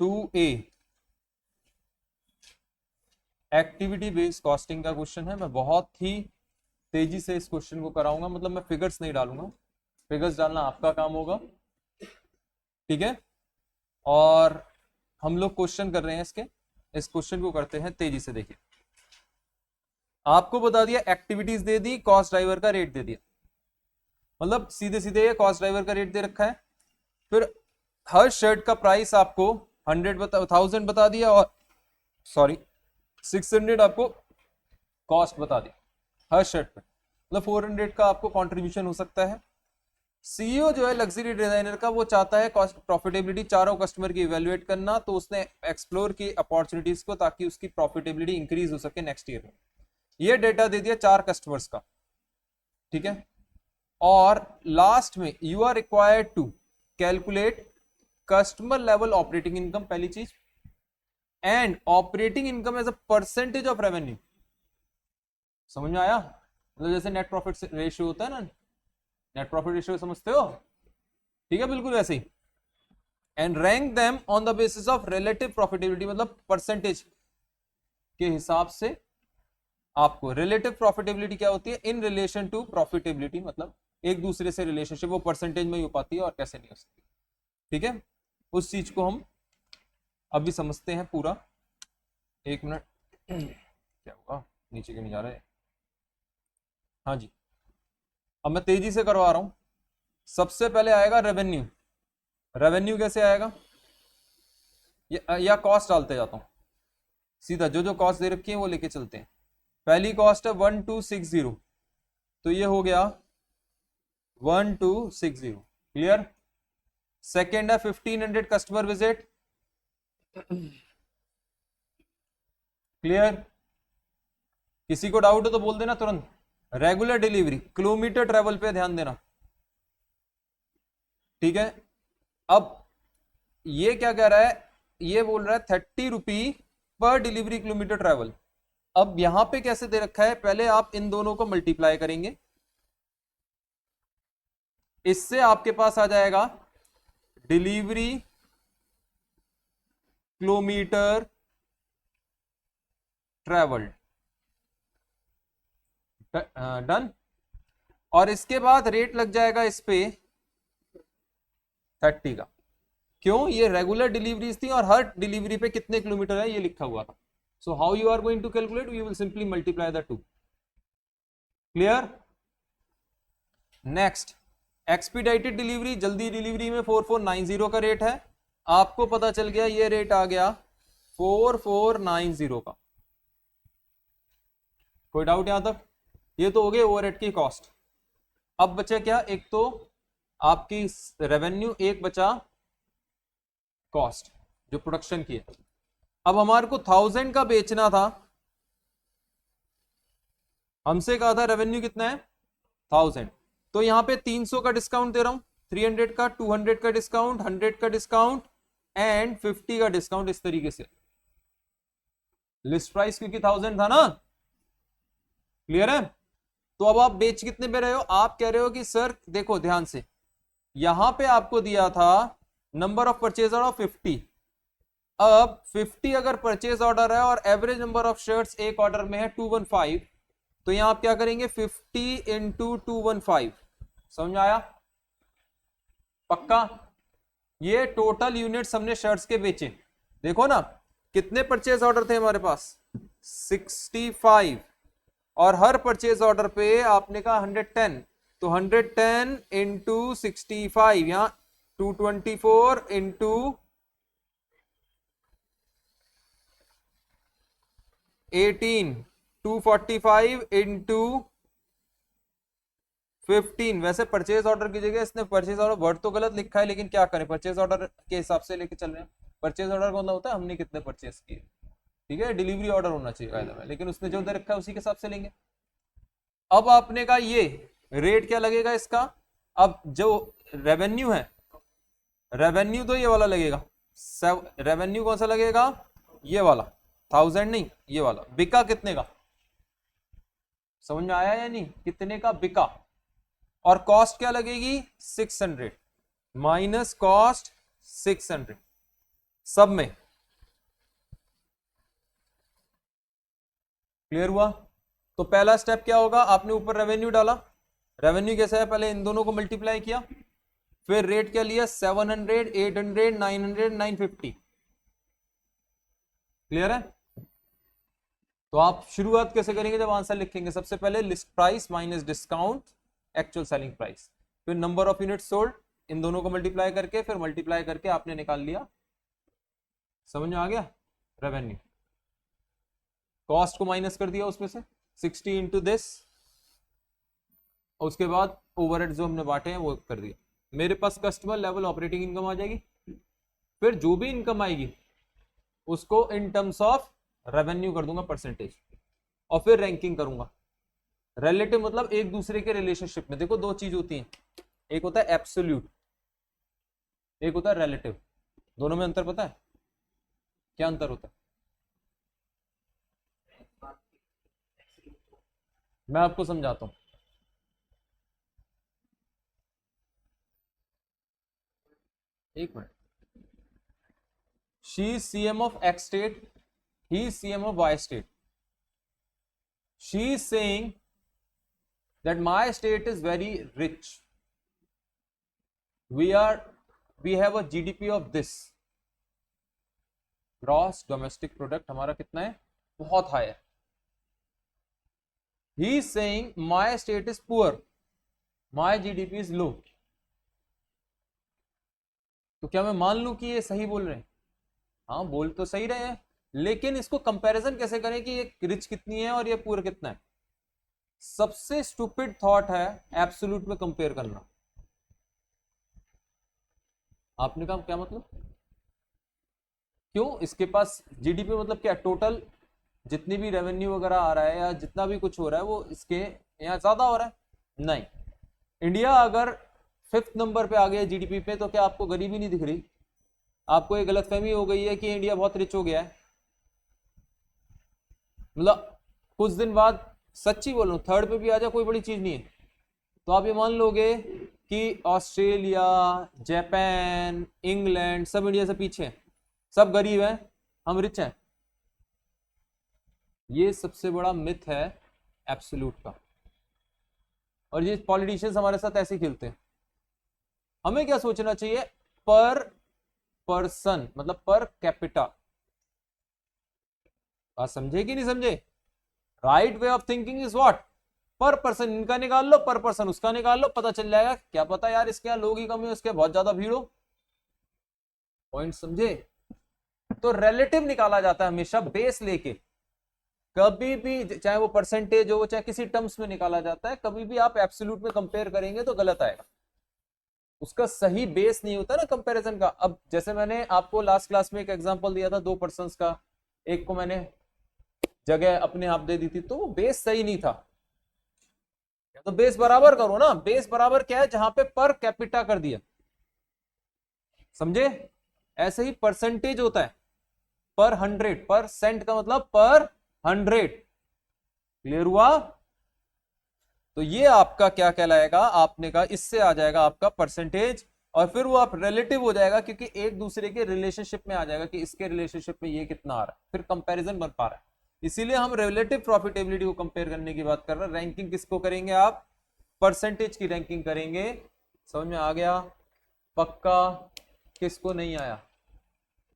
2A activity based costing का question है। मैं बहुत ही तेजी से इस क्वेश्चन को कराऊंगा, मतलब मैं फिगर्स नहीं डालूंगा, फिगर्स डालना आपका काम होगा, ठीक है। और हम लोग क्वेश्चन कर रहे हैं इसके, इस क्वेश्चन को करते हैं तेजी से। देखिए, आपको बता दिया एक्टिविटीज दे दी, कॉस्ट ड्राइवर का रेट दे दिया, मतलब सीधे सीधे ये कॉस्ट ड्राइवर का रेट दे रखा है। फिर हर शर्ट का प्राइस आपको 1000 बता दिया, और सॉरी 600 आपको कॉस्ट बता दी हर शर्ट पे, मतलब 400 का आपको कंट्रीब्यूशन हो सकता है। सीईओ जो है लग्जरी डिजाइनर का, वो चाहता है कॉस्ट प्रॉफिटेबिलिटी चारों कस्टमर की इवेल्युएट करना, तो उसने एक्सप्लोर की अपॉर्चुनिटीज को ताकि उसकी प्रॉफिटेबिलिटी इंक्रीज हो सके नेक्स्ट ईयर में। ये डेटा दे दिया 4 कस्टमर्स का, ठीक है। और लास्ट में you are required to calculate customer level operating income, पहली चीज, and operating income as a percentage of revenue. समझ में आया? मतलब जैसे नेट प्रॉफिट रेशियो होता है ना, नेट प्रॉफिट रेशियो समझते हो, ठीक है, बिल्कुल वैसे ही। And rank them on the basis of relative profitability, मतलब परसेंटेज के हिसाब से आपको रिलेटिव प्रॉफिटेबिलिटी क्या होती है, इन रिलेशन टू प्रॉफिटेबिलिटी, मतलब एक दूसरे से रिलेशनशिप वो परसेंटेज में ही हो पाती है और कैसे नहीं हो सकती, ठीक है। उस चीज को हम अभी समझते हैं पूरा। एक मिनट, क्या हुआ, नीचे क्यों नहीं जा रहे? हाँ जी, अब मैं तेजी से करवा रहा हूं। सबसे पहले आएगा रेवेन्यू। रेवेन्यू कैसे आएगा, या कॉस्ट डालते जाता हूं सीधा, जो जो कॉस्ट दे रखी है वो लेके चलते हैं। पहली कॉस्ट है 1260, तो ये हो गया 1260, क्लियर। सेकेंड है 1500 कस्टमर विजिट, क्लियर। किसी को डाउट हो तो बोल देना तुरंत। रेगुलर डिलीवरी, किलोमीटर ट्रेवल पे ध्यान देना, ठीक है। अब ये क्या कह रहा है, ये बोल रहा है 30 रुपी पर डिलीवरी किलोमीटर ट्रेवल। अब यहां पे कैसे दे रखा है, पहले आप इन दोनों को मल्टीप्लाई करेंगे, इससे आपके पास आ जाएगा डिलीवरी किलोमीटर ट्रेवल्ड, डन। और इसके बाद रेट लग जाएगा इस पे 30 का। क्यों, ये रेगुलर डिलीवरीज थी और हर डिलीवरी पे कितने किलोमीटर है ये लिखा हुआ था। So how you are going to calculate, we will simply multiply the two, clear. Next, expedited delivery, जल्दी डिलीवरी में 4490 का रेट है। आपको पता चल गया ये रेट आ गया 4490 का। कोई डाउट यहां तक? ये तो हो गए ओवरहेड की कॉस्ट। अब बचा क्या, एक तो आपकी रेवेन्यू, एक बचा कॉस्ट जो प्रोडक्शन की है। अब हमारे को 1000 का बेचना था, हमसे कहा था रेवेन्यू कितना है 1000, तो यहां पे 300 का डिस्काउंट दे रहा हूं, 300 का, 200 का डिस्काउंट, 100 का डिस्काउंट एंड 50 का डिस्काउंट, इस तरीके से। लिस्ट प्राइस क्योंकि 1000 था ना, क्लियर है। तो अब आप बेच कितने पे रहे हो, आप कह रहे हो कि सर देखो ध्यान से, यहां पे आपको दिया था नंबर ऑफ परचेज ऑफ 50। अब 50 अगर परचेज ऑर्डर है और एवरेज नंबर ऑफ शर्ट्स एक ऑर्डर में है 215, तो यहां आप क्या करेंगे 50 इंटू 215, समझ में आया? पक्का? ये टोटल यूनिट्स हमने शर्ट्स के बेचे, देखो ना कितने परचेज ऑर्डर थे हमारे पास 65, और हर परचेज ऑर्डर पे आपने कहा 110, तो 110 इंटू 65, यहां 224 इंटू 18, 245 इंटू 15। वैसे परचेज ऑर्डर की जगह इसने परचेज ऑर्डर वर्ड तो गलत लिखा है, लेकिन क्या करें, परचेज ऑर्डर के हिसाब से लेके चल रहे हैं। परचेज ऑर्डर कौन होता है, हमने कितने परचेज किए, ठीक है, डिलीवरी ऑर्डर होना चाहिए कायदा में, लेकिन उसने जो दे रखा है उसी के हिसाब से लेंगे। अब आपने कहा ये रेट क्या लगेगा इसका, अब जो रेवेन्यू है, रेवेन्यू तो ये वाला लगेगा, रेवेन्यू कौन सा लगेगा, ये वाला 1000 नहीं, ये वाला। बिका कितने का, समझ में आया या नहीं, कितने का बिका। और कॉस्ट क्या लगेगी 600 माइनस कॉस्ट 600, सब में। क्लियर हुआ? तो पहला स्टेप क्या होगा, आपने ऊपर रेवेन्यू डाला, रेवेन्यू कैसा है, पहले इन दोनों को मल्टीप्लाई किया, फिर रेट क्या लिया, 700, 800, 900, 950। क्लियर है? तो आप शुरुआत कैसे करेंगे जब आंसर लिखेंगे, सबसे पहले list price minus discount actual selling price, फिर नंबर ऑफ यूनिट सोल्ड, इन दोनों को मल्टीप्लाई करके, फिर मल्टीप्लाई करके आपने निकाल लिया, समझ में आ गया, रेवेन्यू। कॉस्ट को माइनस कर दिया उसमें से 60 इंटू दिस, और उसके बाद ओवरहेड जो हमने बांटे हैं वो कर दिया। मेरे पास कस्टमर लेवल ऑपरेटिंग इनकम आ जाएगी, फिर जो भी इनकम आएगी उसको इन टर्म्स ऑफ रेवेन्यू कर दूंगा परसेंटेज, और फिर रैंकिंग करूंगा। रिलेटिव मतलब एक दूसरे के रिलेशनशिप में। देखो दो चीज होती हैं, एक होता है एब्सोल्यूट, एक होता है रिलेटिव। दोनों में अंतर पता है? क्या अंतर होता है? मैं आपको समझाता हूं। एक minute. She CM of x state, he is CM of Y state. She is saying that my state is very rich. We have a GDP of this. Gross domestic product हमारा कितना है? बहुत हाई है। He is saying my state is poor. My GDP is low. तो क्या मैं मान लूं कि ये सही बोल रहे हैं? हाँ, बोल तो सही रहे हैं, लेकिन इसको कंपैरिजन कैसे करें कि ये रिच कितनी है और ये पुअर कितना है? सबसे स्टूपिड थॉट है एब्सोल्यूट में कंपेयर करना। आपने कहा क्या मतलब? क्यों? इसके पास जीडीपी मतलब क्या, टोटल जितनी भी रेवेन्यू वगैरह आ रहा है या जितना भी कुछ हो रहा है वो इसके यहाँ ज्यादा हो रहा है? नहीं। इंडिया अगर 5th नंबर पे आ गया जीडीपी पे, तो क्या आपको गरीबी नहीं दिख रही? आपको ये गलतफहमी हो गई है कि इंडिया बहुत रिच हो गया है? मतलब कुछ दिन बाद, सच्ची बोल रहा हूं, 3rd पे भी आ जाए कोई बड़ी चीज नहीं है, तो आप ये मान लोगे कि ऑस्ट्रेलिया, जापान, इंग्लैंड सब इंडिया से पीछे हैं, सब गरीब हैं, हम रिच हैं। ये सबसे बड़ा मिथ है एब्सोल्यूट का, और ये पॉलिटिशियंस हमारे साथ ऐसे खेलते हैं। हमें क्या सोचना चाहिए, पर पर्सन मतलब पर कैपिटा। बात समझे कि नहीं समझे? Right way of thinking is what, पर पर्सन इनका निकाल लो, पर पर्सन उसका निकाल लो, पता चल जाएगा। क्या पता यार इसके यहाँ लोग ही कम है, उसके बहुत ज्यादा भीड़ हो। पॉइंट समझे? तो रिलेटिव निकाला जाता है हमेशा बेस लेके, कभी भी, चाहे वो परसेंटेज हो चाहे किसी टर्म्स में निकाला जाता है। कभी भी आप एब्सोल्यूट में कंपेयर करेंगे तो गलत आएगा, उसका सही बेस नहीं होता ना कंपैरिजन का। अब जैसे मैंने आपको लास्ट क्लास में एक एग्जांपल दिया था 2 पर्सन्स का, एक को मैंने जगह अपने आप दे दी थी, तो वो बेस सही नहीं था। तो बेस बराबर करो ना, बेस बराबर क्या है, जहां पे पर कैपिटा कर दिया, समझे? ऐसे ही परसेंटेज होता है पर 100%, का मतलब पर 100। क्लियर हुआ? तो ये आपका क्या कहलाएगा, आपने कहा इससे आ जाएगा आपका परसेंटेज, और फिर वो आप रिलेटिव हो जाएगा क्योंकि एक दूसरे के रिलेशनशिप में आ जाएगा कि इसके रिलेशनशिप में ये कितना आ रहा है, फिर कंपैरिजन बन पा रहा है। इसीलिए हम रिलेटिव प्रॉफिटेबिलिटी को कंपेयर करने की बात कर रहे हैं। रैंकिंग किसको करेंगे आप? परसेंटेज की रैंकिंग करेंगे। समझ में आ गया? पक्का? किसको नहीं आया?